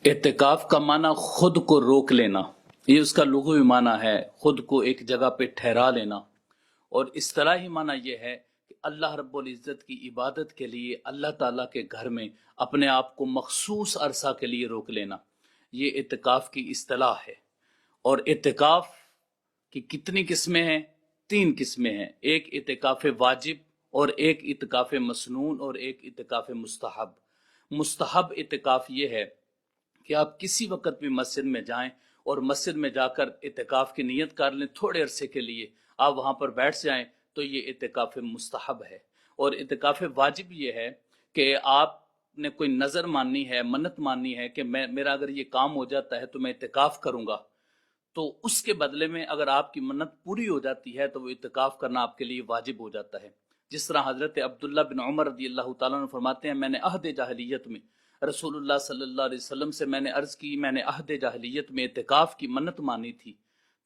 اعتکاف کا معنی خود کو روک لینا، یہ اس کا لغوی معنی ہے، خود کو ایک جگہ پہ ٹھہرا لینا۔ اور اصطلاحی معنی یہ ہے کہ اللہ رب العزت کی عبادت کے لیے اللہ تعالیٰ کے گھر میں اپنے آپ کو مخصوص عرصہ کے لیے روک لینا، یہ اعتکاف کی اصطلاح ہے۔ اور اعتکاف کی کتنی قسمیں ہیں؟ 3 قسمیں ہیں، ایک اعتکاف واجب اور ایک اعتکاف مسنون اور ایک اعتکاف مستحب۔ مستحب اعتکاف یہ ہے کہ آپ کسی وقت بھی مسجد میں جائیں اور مسجد میں جا کر اعتکاف کی نیت کر لیں، تھوڑے عرصے کے لیے آپ وہاں پر بیٹھ جائیں تو یہ اعتکاف مستحب ہے۔ اور اعتکاف واجب یہ ہے کہ آپ نے کوئی نظر ماننی ہے، منت ماننی ہے کہ میرا اگر یہ کام ہو جاتا ہے تو میں اعتکاف کروں گا، تو اس کے بدلے میں اگر آپ کی منت پوری ہو جاتی ہے تو وہ اعتکاف کرنا آپ کے لیے واجب ہو جاتا ہے۔ جس طرح حضرت عبداللہ بن عمر رضی اللہ تعالیٰ عنہ فرماتے ہیں، میں نے عہد جاہلیت میں رسول اللہ صلی اللہ علیہ وسلم سے میں نے عرض کی، میں نے عہد جاہلیت میں اعتکاف کی منت مانی تھی،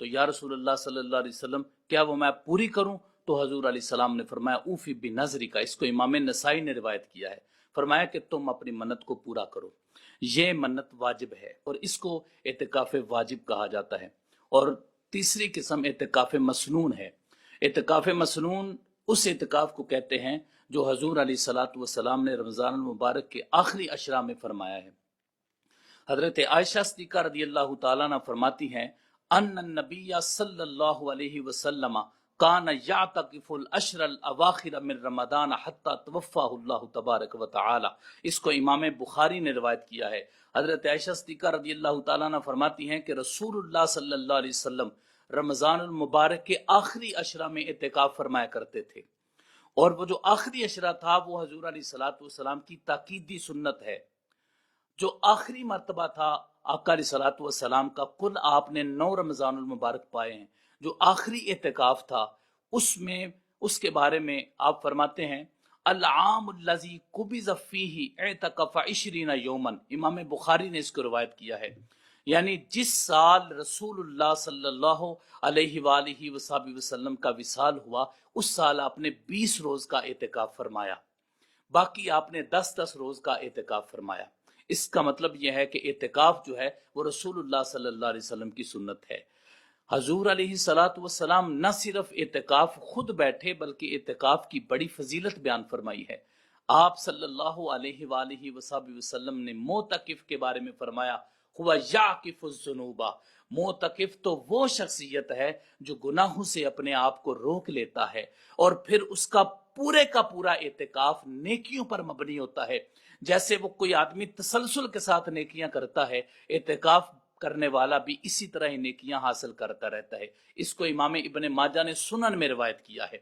تو یا رسول اللہ صلی اللہ علیہ وسلم کیا وہ میں پوری کروں؟ تو حضور علیہ السلام نے فرمایا اوفی بنظری کا، اس کو امام نسائی نے روایت کیا ہے، فرمایا کہ تم اپنی منت کو پورا کرو۔ یہ منت واجب ہے اور اس کو اعتکاف واجب کہا جاتا ہے۔ اور تیسری قسم اعتکاف مسنون ہے۔ اعتکاف مسنون اس اعتکاف کو کہتے ہیں جو حضور علیہ الصلوۃ والسلام نے رمضان المبارک کے آخری اشرا میں فرمایا ہے۔ حضرت عائشہ صدیقہ رضی اللہ تعالیٰ عنہ فرماتی ہیں ان النبی صلی اللہ علیہ وسلم کان یعتکف العشر الاواخر من رمضان حتی توفاہ اللہ تبارک و تعالی۔ اس کو امام بخاری نے روایت کیا ہے۔ حضرت عائشہ صدیقہ رضی اللہ تعالیٰ عنہ فرماتی ہیں کہ رسول اللہ صلی اللہ علیہ وسلم رمضان المبارک کے آخری اشرا میں اعتکاف فرمایا کرتے تھے، اور وہ جو آخری اشرا تھا وہ حضور علیہ الصلوۃ والسلام کی تاکیدی سنت ہے۔ جو آخری مرتبہ تھا آقا علیہ الصلوۃ والسلام کا، کل آپ نے 9 رمضان المبارک پائے ہیں، جو آخری اعتکاف تھا اس کے بارے میں آپ فرماتے ہیں العام الذی قبض فیہ اعتکف 20 یوما، امام بخاری نے اس کو روایت کیا ہے، یعنی جس سال رسول اللہ صلی اللہ علیہ وآلہ وسلم کا وصال ہوا اس سال آپ نے 20 روز کا اعتکاف فرمایا، باقی آپ نے 10 روز کا اعتکاف فرمایا۔ اس کا مطلب یہ ہے کہ اعتکاف جو ہے وہ رسول اللہ صلی اللہ علیہ وسلم کی سنت ہے۔ حضور علیہ الصلوۃ والسلام نہ صرف اعتکاف خود بیٹھے بلکہ اعتکاف کی بڑی فضیلت بیان فرمائی ہے۔ آپ صلی اللہ علیہ وآلہ وسلم نے معتکف کے بارے میں فرمایا ہوا یعکف الذنوب، معتکف تو وہ شخصیت ہے جو گناہوں سے اپنے آپ کو روک لیتا ہے اور پھر اس کا پورا اعتکاف نیکیوں پر مبنی ہوتا ہے۔ جیسے وہ کوئی آدمی تسلسل کے ساتھ نیکیاں کرتا ہے، اعتکاف کرنے والا بھی اسی طرح ہی نیکیاں حاصل کرتا رہتا ہے۔ اس کو امام ابن ماجہ نے سنن میں روایت کیا ہے۔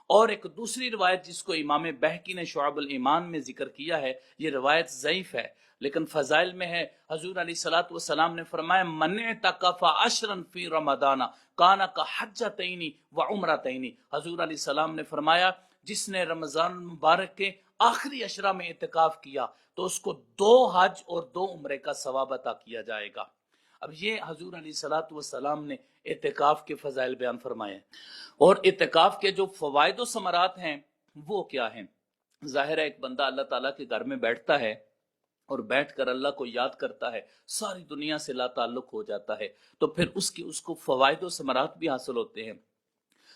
اور ایک دوسری روایت جس کو امام بہقی نے شعب الایمان میں ذکر کیا ہے، یہ روایت ضعیف ہے لیکن فضائل میں ہے۔ حضور علیہ الصلوۃ والسلام نے فرمایا من اعتکف عشرا فی رمضان کان کحجتین وعمرتین، حضور علیہ السلام نے فرمایا جس نے رمضان المبارک کے آخری اشرا میں اعتکاف کیا تو اس کو 2 حج اور 2 عمرے کا ثواب عطا کیا جائے گا۔ اب یہ حضور علیہ الصلوۃ والسلام نے اعتکاف کے فضائل بیان فرمائے ہیں۔ اور اعتکاف کے جو فوائد و ثمرات ہیں وہ کیا ہیں؟ ظاہر ہے ایک بندہ اللہ تعالیٰ کے گھر میں بیٹھتا ہے اور بیٹھ کر اللہ کو یاد کرتا ہے، ساری دنیا سے لا تعلق ہو جاتا ہے، تو پھر اس کو فوائد و ثمرات بھی حاصل ہوتے ہیں۔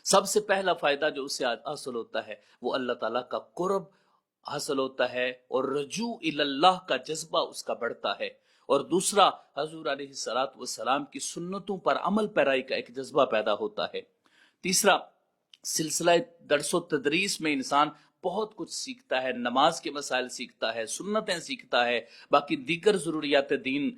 سب سے پہلا فائدہ جو اس سے حاصل ہوتا ہے وہ اللہ تعالیٰ کا قرب حاصل ہوتا ہے اور رجوع اللہ کا جذبہ اس کا بڑھتا ہے، اور دوسرا حضور علیہ الصلوۃ والسلام کی سنتوں پر عمل پیرائی کا ایک جذبہ پیدا ہوتا ہے۔ تیسرا، سلسلہ درس و تدریس میں انسان بہت کچھ سیکھتا ہے، نماز کے مسائل سیکھتا ہے، سنتیں سیکھتا ہے، باقی دیگر ضروریات دین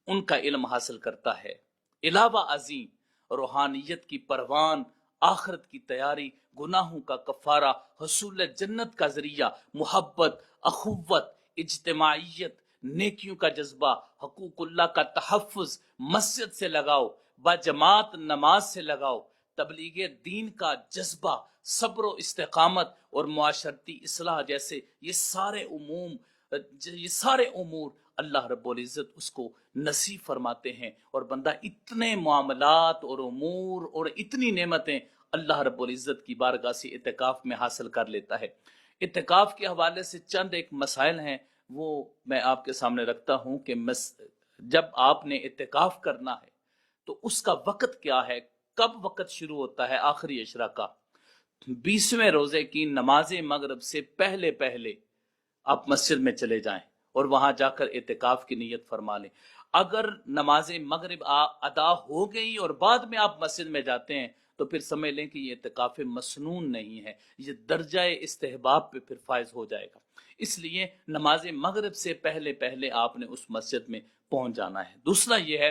ان کا علم حاصل کرتا ہے۔ علاوہ ازیں روحانیت کی پروان، آخرت کی تیاری، گناہوں کا کفارہ، حصول جنت کا ذریعہ، محبت، اخوت، اجتماعیت، نیکیوں کا جذبہ، حقوق اللہ کا تحفظ، مسجد سے لگاؤ، باجماعت نماز سے لگاؤ، تبلیغ دین کا جذبہ، صبر و استقامت اور معاشرتی اصلاح جیسے یہ سارے امور اللہ رب العزت اس کو نصیب فرماتے ہیں، اور بندہ اتنے معاملات اور امور اور اتنی نعمتیں اللہ رب العزت کی بارگاہ سے اعتکاف میں حاصل کر لیتا ہے۔ اعتکاف کے حوالے سے چند ایک مسائل ہیں وہ میں آپ کے سامنے رکھتا ہوں کہ جب آپ نے اعتکاف کرنا ہے تو اس کا وقت کیا ہے، کب وقت شروع ہوتا ہے آخری عشرہ کا؟ 20ویں روزے کی نماز مغرب سے پہلے پہلے آپ مسجد میں چلے جائیں اور وہاں جا کر اعتکاف کی نیت فرما لیں۔ اگر نماز مغرب ادا ہو گئی اور بعد میں آپ مسجد میں جاتے ہیں تو پھر سمجھ لیں کہ یہ اعتکاف مسنون نہیں ہے، یہ درجہ استحباب پہ پھر فائز ہو جائے گا۔ اس لیے نماز مغرب سے پہلے پہلے آپ نے اس مسجد میں پہنچ جانا ہے۔ دوسرا یہ ہے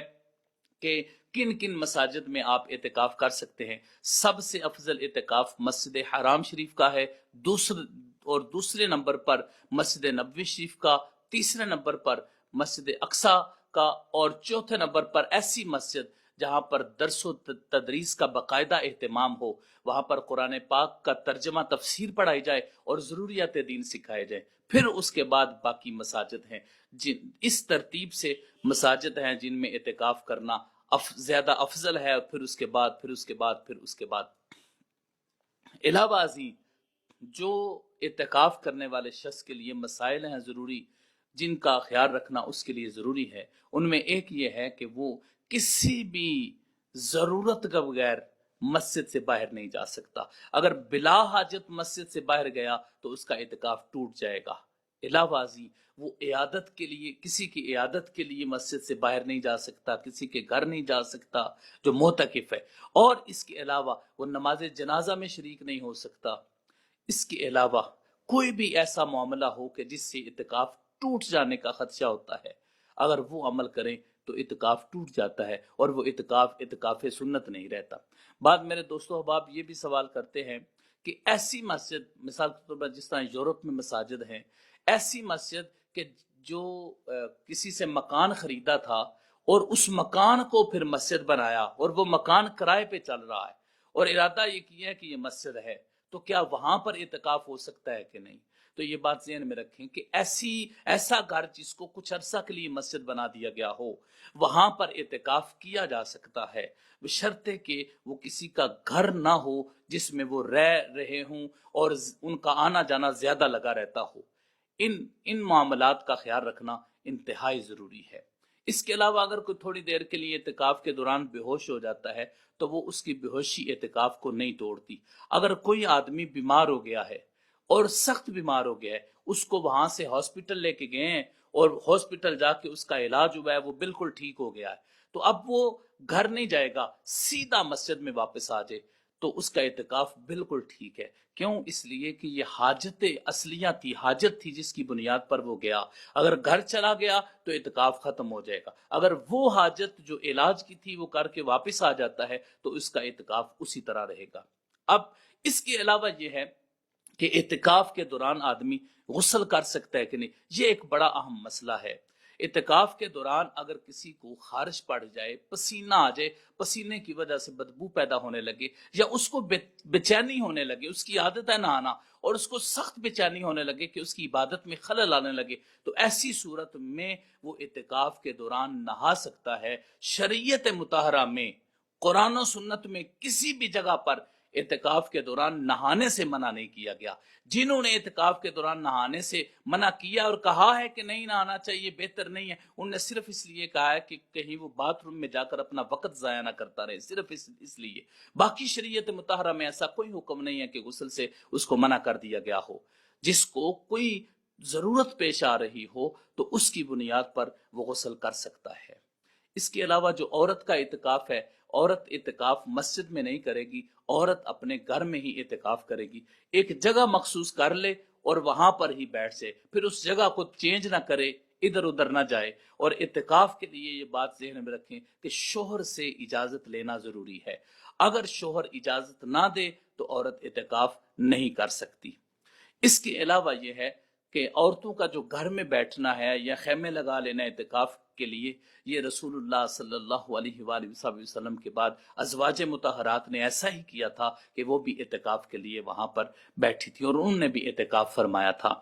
کہ کن کن مساجد میں آپ اعتکاف کر سکتے ہیں۔ سب سے افضل اعتکاف مسجد حرام شریف کا ہے، دوسرے نمبر پر مسجد نبوی شریف کا، تیسرے نمبر پر مسجد اقصی کا، اور چوتھے نمبر پر ایسی مسجد جہاں پر درس و تدریس کا باقاعدہ اہتمام ہو، وہاں پر قرآن پاک کا ترجمہ تفسیر پڑھائی جائے اور ضروریات دین سکھائے جائے۔ پھر اس کے بعد باقی مساجد ہیں، اس ترتیب سے مساجد ہیں جن میں اعتکاف کرنا زیادہ افضل ہے۔ پھر اس کے بعد علاوہ ازیں جو اعتکاف کرنے والے شخص کے لیے مسائل ہیں ضروری، جن کا خیال رکھنا اس کے لیے ضروری ہے، ان میں ایک یہ ہے کہ وہ کسی بھی ضرورت کے بغیر مسجد سے باہر نہیں جا سکتا۔ اگر بلا حاجت مسجد سے باہر گیا تو اس کا اعتکاف ٹوٹ جائے گا۔ علاوہ ازیں وہ عیادت کے لیے، کسی کی عیادت کے لیے مسجد سے باہر نہیں جا سکتا، کسی کے گھر نہیں جا سکتا جو معتکف ہے، اور اس کے علاوہ وہ نماز جنازہ میں شریک نہیں ہو سکتا۔ اس کے علاوہ کوئی بھی ایسا معاملہ ہو کہ جس سے اعتکاف ٹوٹ جانے کا خدشہ ہوتا ہے، اگر وہ عمل کریں تو اعتکاف ٹوٹ جاتا ہے اور وہ اعتکاف سنت نہیں رہتا۔ بعد میرے دوستو احباب یہ بھی سوال کرتے ہیں کہ ایسی مسجد، مثال کے طور پر جس طرح یورپ میں مساجد ہیں، ایسی مسجد کہ جو کسی سے مکان خریدا تھا اور اس مکان کو پھر مسجد بنایا اور وہ مکان کرائے پہ چل رہا ہے اور ارادہ یہ کیا ہے کہ یہ مسجد ہے، تو کیا وہاں پر اعتکاف ہو سکتا ہے کہ نہیں؟ تو یہ بات ذہن میں رکھیں کہ ایسا گھر جس کو کچھ عرصہ کے لیے مسجد بنا دیا گیا ہو، وہاں پر اعتکاف کیا جا سکتا ہے، بشرطے کہ وہ کسی کا گھر نہ ہو جس میں وہ رہ رہے ہوں اور ان کا آنا جانا زیادہ لگا رہتا ہو۔ ان معاملات کا خیال رکھنا انتہائی ضروری ہے۔ اس کے علاوہ اگر کوئی تھوڑی دیر کے لیے اعتکاف کے دوران بے ہوش ہو جاتا ہے تو وہ اس کی بے ہوشی اعتکاف کو نہیں توڑتی۔ اگر کوئی آدمی بیمار ہو گیا ہے اور سخت بیمار ہو گیا ہے، اس کو وہاں سے ہاسپٹل لے کے گئے ہیں اور ہاسپٹل جا کے اس کا علاج ہوا ہے، وہ بالکل ٹھیک ہو گیا ہے، تو اب وہ گھر نہیں جائے گا، سیدھا مسجد میں واپس آ جائے تو اس کا اعتکاف بالکل ٹھیک ہے۔ کیوں؟ اس لیے کہ یہ حاجت اصلیہ تھی، حاجت تھی جس کی بنیاد پر وہ گیا۔ اگر گھر چلا گیا تو اعتکاف ختم ہو جائے گا۔ اگر وہ حاجت جو علاج کی تھی وہ کر کے واپس آ جاتا ہے تو اس کا اعتکاف اسی طرح رہے گا۔ اب اس کے علاوہ یہ ہے کہ اعتکاف کے دوران آدمی غسل کر سکتا ہے کہ نہیں، یہ ایک بڑا اہم مسئلہ ہے۔ اعتکاف کے دوران اگر کسی کو خارش پڑ جائے، پسینہ آ جائے، پسینے کی وجہ سے بدبو پیدا ہونے لگے، یا اس کو بے چینی ہونے لگے، اس کی عادت ہے نہانا اور اس کو سخت بے چینی ہونے لگے کہ اس کی عبادت میں خلل آنے لگے، تو ایسی صورت میں وہ اعتکاف کے دوران نہا سکتا ہے۔ شریعت مطہرہ میں، قرآن و سنت میں کسی بھی جگہ پر اعتکاف کے دوران نہانے سے منع نہیں کیا گیا۔ جنہوں نے اعتکاف کے دوران نہانے سے منع کیا اور کہا ہے کہ نہیں نہانا چاہیے، بہتر نہیں ہے، انہوں نے صرف اس لیے کہا ہے کہ کہیں وہ باتھ روم میں جا کر اپنا وقت ضائع نہ کرتا رہے، صرف اس لیے۔ باقی شریعت مطہرہ میں ایسا کوئی حکم نہیں ہے کہ غسل سے اس کو منع کر دیا گیا ہو۔ جس کو کوئی ضرورت پیش آ رہی ہو تو اس کی بنیاد پر وہ غسل کر سکتا ہے۔ اس کے علاوہ جو عورت کا اعتکاف ہے، عورت اعتکاف مسجد میں نہیں کرے گی، عورت اپنے گھر میں ہی اعتکاف کرے گی۔ ایک جگہ مخصوص کر لے اور وہاں پر ہی بیٹھ جائے، پھر اس جگہ کو چینج نہ کرے، ادھر ادھر نہ جائے۔ اور اعتکاف کے لیے یہ بات ذہن میں رکھیں کہ شوہر سے اجازت لینا ضروری ہے۔ اگر شوہر اجازت نہ دے تو عورت اعتکاف نہیں کر سکتی۔ اس کے علاوہ یہ ہے کہ عورتوں کا جو گھر میں بیٹھنا ہے یا خیمے لگا لینا اعتکاف کے لیے، یہ رسول اللہ صلی اللہ علیہ وآلہ وسلم کے بعد ازواج مطہرات نے ایسا ہی کیا تھا کہ وہ بھی اعتکاف کے لیے وہاں پر بیٹھی تھی اور انہوں نے بھی اعتکاف فرمایا تھا۔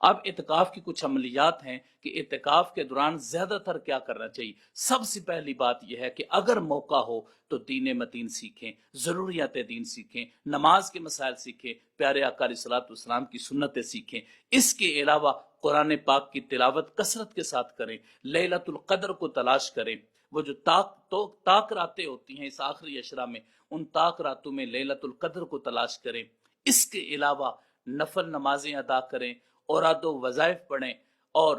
اب اعتکاف کی کچھ عملیات ہیں کہ اعتکاف کے دوران زیادہ تر کیا کرنا چاہیے۔ سب سے پہلی بات یہ ہے کہ اگر موقع ہو تو دین متین سیکھیں، ضروریات دین سیکھیں، نماز کے مسائل سیکھیں، پیارے آقا علیہ الصلوۃ والسلام کی سنتیں سیکھیں۔ اس کے علاوہ قرآن پاک کی تلاوت کثرت کے ساتھ کریں، لیلۃ القدر کو تلاش کریں۔ وہ جو طاق راتیں ہوتی ہیں اس آخری عشرہ میں، ان طاق راتوں میں لیلۃ القدر کو تلاش کریں۔ اس کے علاوہ نفل نمازیں ادا کریں، اوراد و وظائف پڑھیں، اور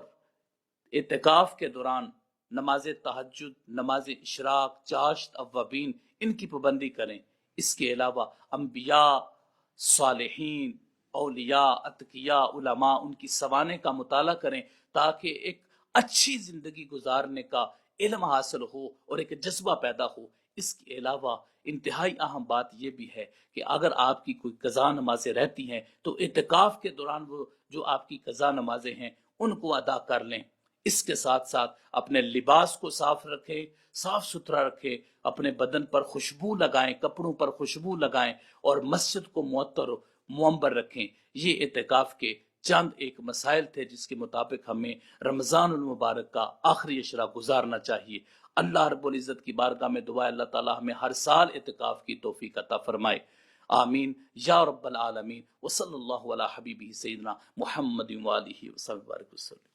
اعتکاف کے دوران نماز تہجد، نماز اشراق، چاشت، اوابین، ان کی پابندی کریں۔ اس کے علاوہ انبیاء، صالحین، اولیاء، اتقیاء، علماء، ان کی سوانح کا مطالعہ کریں تاکہ ایک اچھی زندگی گزارنے کا علم حاصل ہو اور ایک جذبہ پیدا ہو۔ اس کے علاوہ انتہائی اہم بات یہ بھی ہے کہ اگر آپ کی کوئی قضا نمازیں رہتی ہیں تو اعتکاف کے دوران وہ جو آپ کی قضا نمازیں ہیں ان کو ادا کر لیں۔ اس کے ساتھ ساتھ اپنے لباس کو صاف رکھیں، صاف ستھرا رکھیں، اپنے بدن پر خوشبو لگائیں، کپڑوں پر خوشبو لگائیں، اور مسجد کو معطر و معمر رکھیں۔ یہ اعتکاف کے چند ایک مسائل تھے جس کے مطابق ہمیں رمضان المبارک کا آخری عشرہ گزارنا چاہیے۔ اللہ رب العزت کی بارگاہ میں دعا ہے اللہ تعالی ہمیں ہر سال اعتکاف کی توفیق عطا فرمائے، آمین یا رب العالمین۔ وصلی اللہ علی حبیبہ سیدنا محمد وآلہ وصحبہ وسلم۔